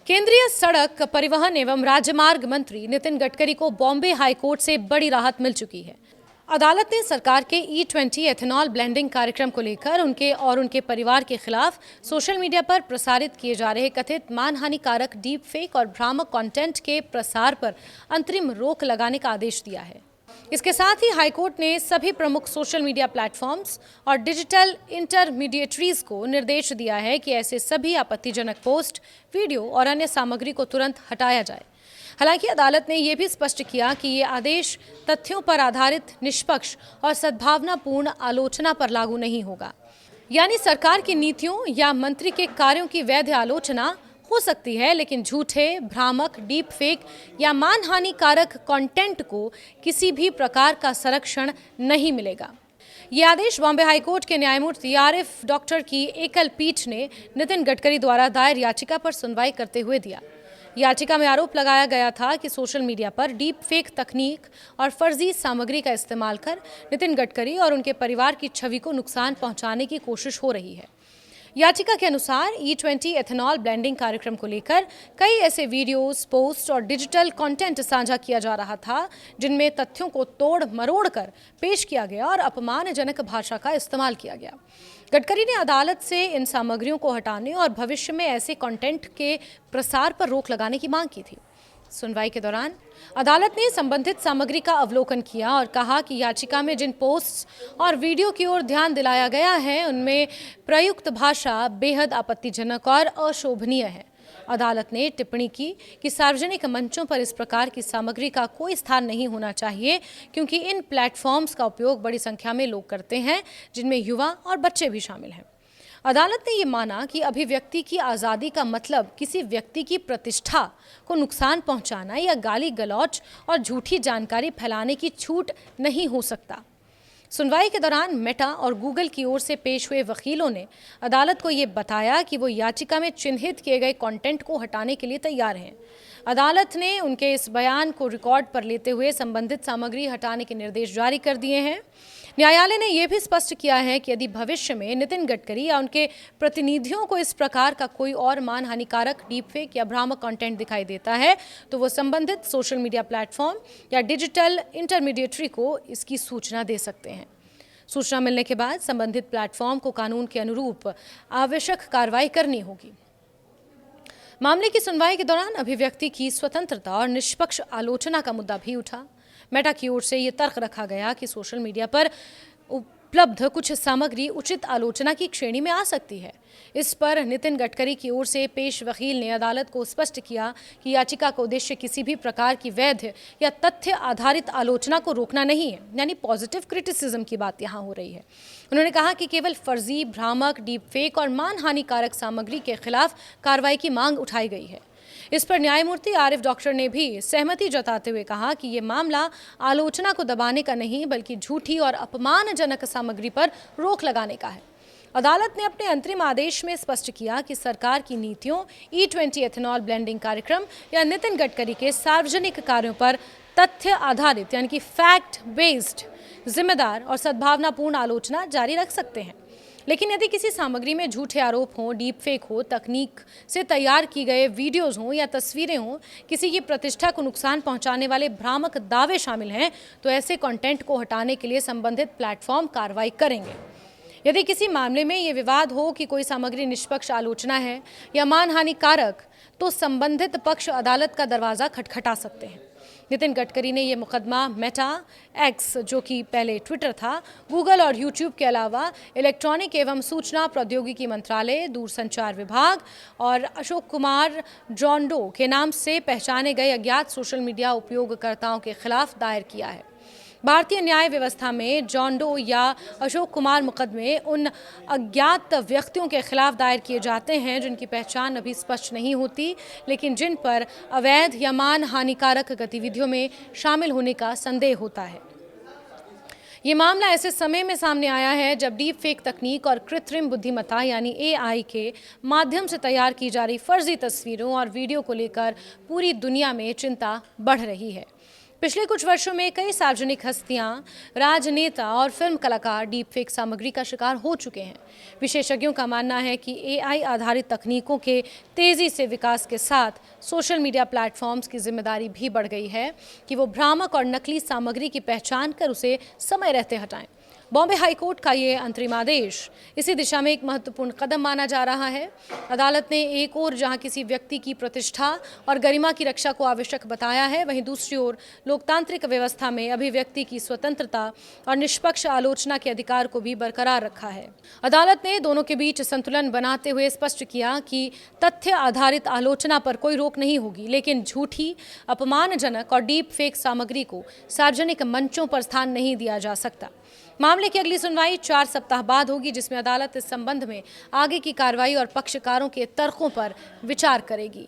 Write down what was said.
केंद्रीय सड़क परिवहन एवं राजमार्ग मंत्री नितिन गडकरी को बॉम्बे हाईकोर्ट से बड़ी राहत मिल चुकी है। अदालत ने सरकार के E20 एथेनॉल ब्लेंडिंग कार्यक्रम को लेकर उनके परिवार के खिलाफ सोशल मीडिया पर प्रसारित किए जा रहे कथित मानहानिकारक डीप फेक और भ्रामक कंटेंट के प्रसार पर अंतरिम रोक लगाने का आदेश दिया है। इसके साथ ही हाईकोर्ट ने सभी प्रमुख सोशल मीडिया प्लेटफॉर्म्स और डिजिटल इंटरमीडिएटरीज को निर्देश दिया है कि ऐसे सभी आपत्तिजनक पोस्ट, वीडियो और अन्य सामग्री को तुरंत हटाया जाए। हालांकि अदालत ने यह भी स्पष्ट किया कि ये आदेश तथ्यों पर आधारित, निष्पक्ष और सद्भावनापूर्ण आलोचना पर लागू नहीं होगा। यानी सरकार की नीतियों या मंत्री के कार्यों की वैध आलोचना हो सकती है, लेकिन झूठे, भ्रामक, डीप फेक या मानहानिकारक कंटेंट को किसी भी प्रकार का संरक्षण नहीं मिलेगा। ये आदेश बॉम्बे हाईकोर्ट के न्यायमूर्ति आरिफ डॉक्टर की एकल पीठ ने नितिन गडकरी द्वारा दायर याचिका पर सुनवाई करते हुए दिया। याचिका में आरोप लगाया गया था कि सोशल मीडिया पर डीप फेक तकनीक और फर्जी सामग्री का इस्तेमाल कर नितिन गडकरी और उनके परिवार की छवि को नुकसान पहुंचाने की कोशिश हो रही है। याचिका के अनुसार E20 एथेनॉल ब्लेंडिंग कार्यक्रम को लेकर कई ऐसे वीडियोस, पोस्ट और डिजिटल कंटेंट साझा किया जा रहा था जिनमें तथ्यों को तोड़ मरोड़ कर पेश किया गया और अपमानजनक भाषा का इस्तेमाल किया गया। गडकरी ने अदालत से इन सामग्रियों को हटाने और भविष्य में ऐसे कंटेंट के प्रसार पर रोक लगाने की मांग की थी। सुनवाई के दौरान अदालत ने संबंधित सामग्री का अवलोकन किया और कहा कि याचिका में जिन पोस्ट्स और वीडियो की ओर ध्यान दिलाया गया है उनमें प्रयुक्त भाषा बेहद आपत्तिजनक और अशोभनीय है। अदालत ने टिप्पणी की कि सार्वजनिक मंचों पर इस प्रकार की सामग्री का कोई स्थान नहीं होना चाहिए, क्योंकि इन प्लेटफॉर्म्स का उपयोग बड़ी संख्या में लोग करते हैं, जिनमें युवा और बच्चे भी शामिल हैं। अदालत ने ये माना कि अभिव्यक्ति की आज़ादी का मतलब किसी व्यक्ति की प्रतिष्ठा को नुकसान पहुंचाना या गाली गलौज और झूठी जानकारी फैलाने की छूट नहीं हो सकता। सुनवाई के दौरान मेटा और गूगल की ओर से पेश हुए वकीलों ने अदालत को ये बताया कि वो याचिका में चिन्हित किए गए कंटेंट को हटाने के लिए तैयार हैं। अदालत ने उनके इस बयान को रिकॉर्ड पर लेते हुए संबंधित सामग्री हटाने के निर्देश जारी कर दिए हैं। न्यायालय ने यह भी स्पष्ट किया है कि यदि भविष्य में नितिन गडकरी या उनके प्रतिनिधियों को इस प्रकार का कोई और मानहानिकारक, डीपफेक या भ्रामक कंटेंट दिखाई देता है तो वो संबंधित सोशल मीडिया प्लेटफॉर्म या डिजिटल इंटरमीडिएटरी को इसकी सूचना दे सकते हैं। सूचना मिलने के बाद संबंधित प्लेटफॉर्म को कानून के अनुरूप आवश्यक कार्रवाई करनी होगी। मामले की सुनवाई के दौरान अभिव्यक्ति की स्वतंत्रता और निष्पक्ष आलोचना का मुद्दा भी उठा। मेटा की ओर से ये तर्क रखा गया कि सोशल मीडिया पर उपलब्ध कुछ सामग्री उचित आलोचना की श्रेणी में आ सकती है। इस पर नितिन गडकरी की ओर से पेश वकील ने अदालत को स्पष्ट किया कि याचिका का उद्देश्य किसी भी प्रकार की वैध या तथ्य आधारित आलोचना को रोकना नहीं है, यानी पॉजिटिव क्रिटिसिज्म की बात यहाँ हो रही है। उन्होंने कहा कि केवल फर्जी, भ्रामक, डीप फेक और मानहानिकारक सामग्री के खिलाफ कार्रवाई की मांग उठाई गई है। इस पर न्यायमूर्ति आरिफ डॉक्टर ने भी सहमति जताते हुए कहा कि ये मामला आलोचना को दबाने का नहीं, बल्कि झूठी और अपमानजनक सामग्री पर रोक लगाने का है। अदालत ने अपने अंतरिम आदेश में स्पष्ट किया कि सरकार की नीतियों, E20 एथेनॉल ब्लेंडिंग कार्यक्रम या नितिन गडकरी के सार्वजनिक कार्यों पर तथ्य आधारित यानी कि फैक्ट बेस्ड, जिम्मेदार और सद्भावनापूर्ण आलोचना जारी रख सकते हैं। लेकिन यदि किसी सामग्री में झूठे आरोप हों, डीप फेक हो, तकनीक से तैयार की गए वीडियोज़ हों या तस्वीरें हों, किसी की प्रतिष्ठा को नुकसान पहुंचाने वाले भ्रामक दावे शामिल हैं, तो ऐसे कंटेंट को हटाने के लिए संबंधित प्लेटफॉर्म कार्रवाई करेंगे। यदि किसी मामले में ये विवाद हो कि कोई सामग्री निष्पक्ष आलोचना है या मानहानिकारक, तो संबंधित पक्ष अदालत का दरवाज़ा खटखटा सकते हैं। नितिन गडकरी ने यह मुकदमा मेटा, एक्स जो कि पहले ट्विटर था, गूगल और यूट्यूब के अलावा इलेक्ट्रॉनिक एवं सूचना प्रौद्योगिकी मंत्रालय, दूरसंचार विभाग और अशोक कुमार जॉन डो के नाम से पहचाने गए अज्ञात सोशल मीडिया उपयोगकर्ताओं के खिलाफ दायर किया है। भारतीय न्याय व्यवस्था में जॉन डो या अशोक कुमार मुकदमे उन अज्ञात व्यक्तियों के खिलाफ दायर किए जाते हैं जिनकी पहचान अभी स्पष्ट नहीं होती, लेकिन जिन पर अवैध या मानहानिकारक गतिविधियों में शामिल होने का संदेह होता है। ये मामला ऐसे समय में सामने आया है जब डीप फेक तकनीक और कृत्रिम बुद्धिमत्ता यानी AI के माध्यम से तैयार की जा रही फर्जी तस्वीरों और वीडियो को लेकर पूरी दुनिया में चिंता बढ़ रही है। पिछले कुछ वर्षों में कई सार्वजनिक हस्तियां, राजनेता और फिल्म कलाकार डीप फेक सामग्री का शिकार हो चुके हैं। विशेषज्ञों का मानना है कि एआई आधारित तकनीकों के तेजी से विकास के साथ सोशल मीडिया प्लेटफॉर्म्स की जिम्मेदारी भी बढ़ गई है कि वो भ्रामक और नकली सामग्री की पहचान कर उसे समय रहते हटाएं। बॉम्बे हाईकोर्ट का ये अंतरिम आदेश इसी दिशा में एक महत्वपूर्ण कदम माना जा रहा है। अदालत ने एक ओर जहां किसी व्यक्ति की प्रतिष्ठा और गरिमा की रक्षा को आवश्यक बताया है, वहीं दूसरी ओर लोकतांत्रिक व्यवस्था में अभिव्यक्ति की स्वतंत्रता और निष्पक्ष आलोचना के अधिकार को भी बरकरार रखा है। अदालत ने दोनों के बीच संतुलन बनाते हुए स्पष्ट किया कि तथ्य आधारित आलोचना पर कोई रोक नहीं होगी, लेकिन झूठी, अपमानजनक और डीप फेक सामग्री को सार्वजनिक मंचों पर स्थान नहीं दिया जा सकता। मामले की अगली सुनवाई 4 सप्ताह बाद होगी, जिसमें अदालत इस संबंध में आगे की कार्रवाई और पक्षकारों के तर्कों पर विचार करेगी।